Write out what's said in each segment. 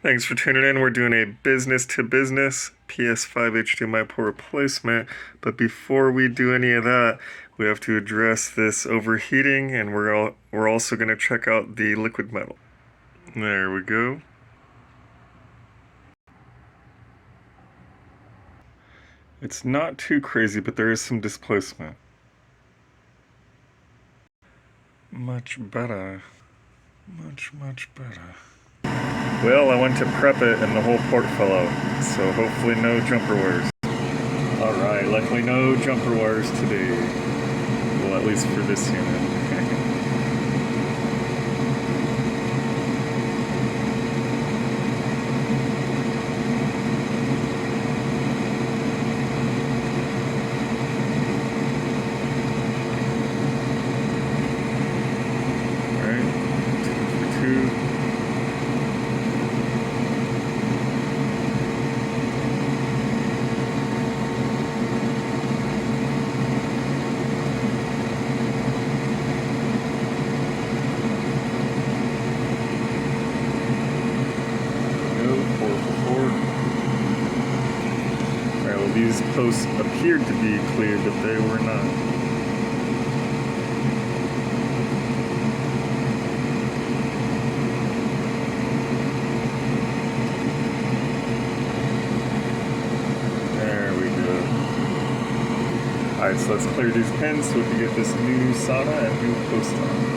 Thanks for tuning in. We're doing a business-to-business PS5 HDMI port replacement, but before we do any of that, we have to address this overheating, and we're also going to check out the liquid metal. There we go. It's not too crazy, but there is some displacement. Much better. Much better. Well, I went to prep it and the whole port fell out, so hopefully no jumper wires. Alright, luckily no jumper wires today. Well, at least for this unit. Alright, 2 for 2. These posts appeared to be clear, but they were not. There we go. Alright, so let's clear these pins so we can get this new SATA and new post on.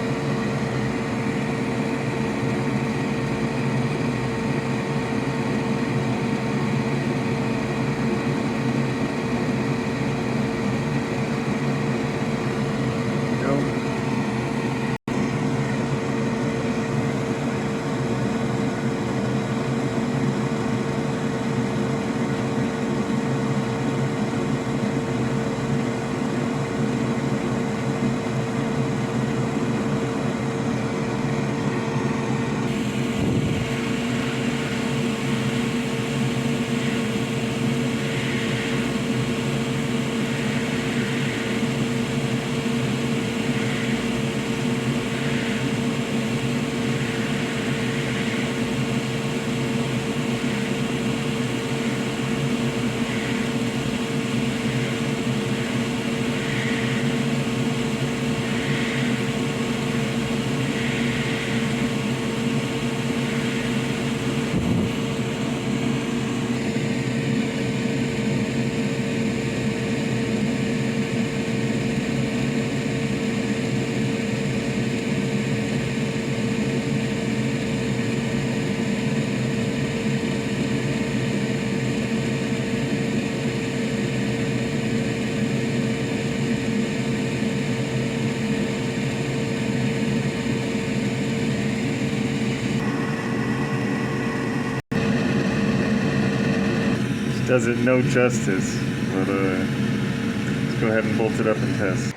Does it no justice, but let's go ahead and bolt it up and test.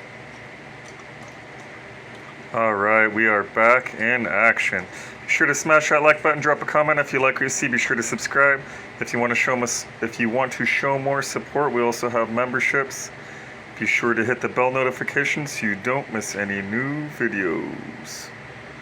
Alright, we are back in action. Be sure to smash that like button, drop a comment if you like what you see. Be sure to subscribe if you want to show more support. We also have memberships. Be sure to hit the bell notification so you don't miss any new videos.